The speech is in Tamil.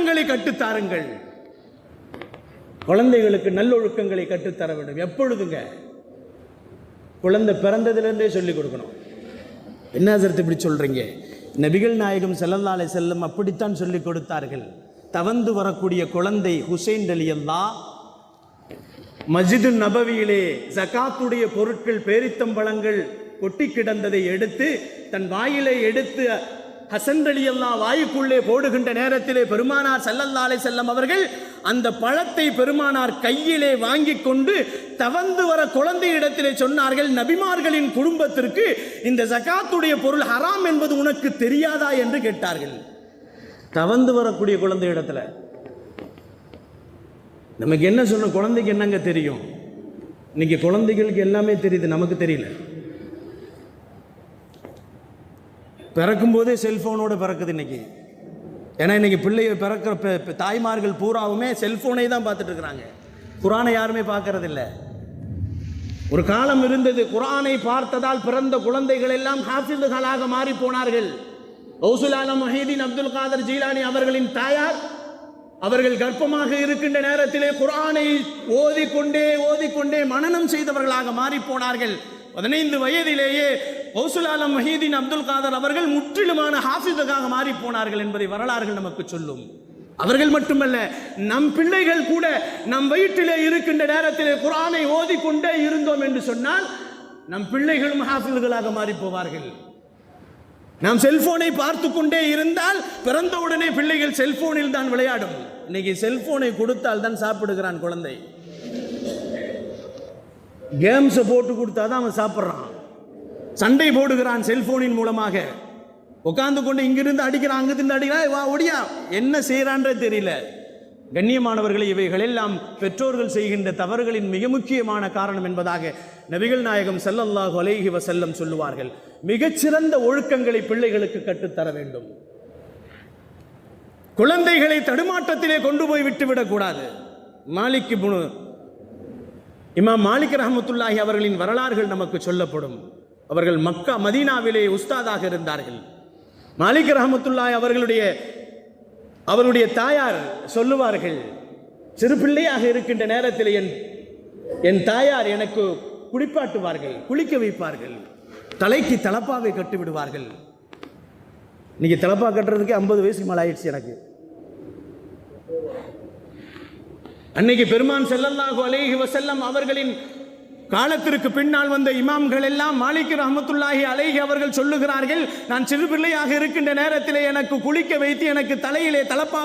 நல்லொழுக்கங்களை கற்றுத்தாருங்கள். குழந்தைகளுக்கு நல்லொழுக்கங்களை கற்றுத்தர வேண்டும். எப்பொழுதுங்க? குழந்தை பிறந்ததிலிருந்தே சொல்லிக் கொடுக்கணும். என்ன ஹஸரத் இப்படி சொல்றீங்க? நபிகள் நாயகம் ஸல்லல்லாஹு அலைஹி வஸல்லம் அப்படித்தான் சொல்லிக் கொடுத்தார்கள். தவந்து வரக்கூடிய குழந்தை ஹுசைன் ரலியல்லாஹ் மஸ்ஜிது நபவியிலே ஜகாத்துடைய பொருட்கள் பேரித்தம்பழங்கள் கொட்டி கிடந்ததை எடுத்து தன் வாயிலே எடுத்து ஹசன் ரலியல்லாஹ் வாயுக்குள்ளே போடுகின்ற நேரத்திலே பெருமானார் ஸல்லல்லாஹு அலைஹி வஸல்லம் அவர்கள் அந்த பழத்தை பெருமானார் கையிலே வாங்கி கொண்டு தவந்து வர குழந்தை இடத்திலே சொன்னார்கள், நபிமார்களின் குடும்பத்திற்கு இந்த ஜகாத்துடைய பொருள் ஹராம் என்பது உனக்கு தெரியாதா என்று கேட்டார்கள். தவந்து வரக்கூடிய குழந்தை இடத்துல நமக்கு என்ன சொன்ன? குழந்தைக்கு என்னங்க தெரியும்? இன்னைக்கு குழந்தைகளுக்கு எல்லாமே தெரியுது, நமக்கு தெரியல. பிறக்கும் போதே செல்போனோட பிறக்குது இன்னைக்கு. ஏன்னா இன்னைக்கு பிள்ளையை பிறக்கிற தாய்மார்கள் பூராவுமே செல்போனை தான் பார்த்துட்டு இருக்கிறாங்க. குர்ஆனை யாருமே பார்க்கறது இல்லை. ஒரு காலம் இருந்தது, குர்ஆனை பார்த்ததால் பிறந்த குழந்தைகள் எல்லாம் ஹாஃபிதுகளாக மாறி போனார்கள். கௌசுல் ஆலம் முஹீதீன் அப்துல் காதர் ஜீலானி அவர்களின் தாயார் அவர்கள் கர்ப்பமாக இருக்கின்ற நேரத்திலே குர்ஆனை ஓதிக்கொண்டே மனனம் செய்தவர்களாக மாறி போனார்கள். 15 வயதிலேயே கௌசுல் ஆலம் முஹீதீன் அப்துல் காதர் அவர்கள் முற்றிலுமான ஹாஃபிதுகாக மாறி போனார்கள் என்பதை வரலாறுகள் நமக்கு சொல்லும். அவர்கள் மட்டுமல்ல, நம் பிள்ளைகள் கூட நம் வயிற்றிலே இருக்கின்ற நேரத்திலே குர்ஆனை ஓதிக்கொண்டே இருந்தோம் என்று சொன்னால் நம் பிள்ளைகளும் ஹாஃபிதுகளாக மாறி போவார்கள். நாம் செல்போனை பார்த்து கொண்டே இருந்தால் பிறந்தவுடனே பிள்ளைகள் செல்போனில் தான் விளையாடும். இன்னைக்கு செல்போனை கொடுத்தால் தான் சாப்பிடுகிறான் குழந்தை. கேம்ஸை போட்டு கொடுத்தா தான் அவன் சாப்பிட்றான். சண்டை போடுகிறான் செல்போனின் மூலமாக. உட்கார்ந்து கொண்டு இங்கிருந்து அடிக்கிறான், அங்கிருந்து அடிக்கிறான், வா ஒடியா, என்ன செய்யறான்றே தெரியல. கண்ணியமானவர்களை, இவைகள் எல்லாம் பெற்றோர்கள் செய்கின்ற தவறுகளின் மிக முக்கியமான காரணம் என்பதாக நபிகள் நாயகம் ஸல்லல்லாஹு அலைஹி வஸல்லம் சொல்லுவார்கள். மிகச்சிறந்த ஒழுக்கங்களை பிள்ளைகளுக்கு கற்றுத்தர வேண்டும். குழந்தைகளை தடுமாற்றத்திலே கொண்டு போய் விட்டுவிடக்கூடாது. இமாம் மாலிக் ரஹ்மத்துல்லாஹி அவர்களின் வரலாறுகள் நமக்கு சொல்லப்படும். அவர்கள் மக்கா மதீனாவிலே உஸ்தாதாக இருந்தார்கள். மாலிக் ரஹ்மத்துல்லாஹி அவருடைய தாயார் சொல்லுவார்கள், சிறு பிள்ளையாக இருக்கின்ற நேரத்தில் என் தாயார் எனக்கு குளிப்பாட்டுவார்கள், குளிக்க வைப்பார்கள், தலைக்கு தலப்பாவை கட்டி விடுவார்கள். இன்னைக்கு தலப்பா கட்டுறதுக்கு 50 வயசு மேலே ஆயிடுச்சு எனக்கு. அன்னைக்கு பெருமான் ஸல்லல்லாஹு அலைஹி வஸல்லம் அவர்களின் காலத்திற்கு பின்னால் வந்த இமாம்கள் எல்லாம் மாலிக் ரஹ்மத்துல்லாஹி அலைஹி அவர்கள் சொல்லுகிறார்கள், நான் சிறு பிள்ளையாக இருக்கின்ற நேரத்தில் எனக்கு குளிக்க வைத்து எனக்கு தலையிலே தலப்பா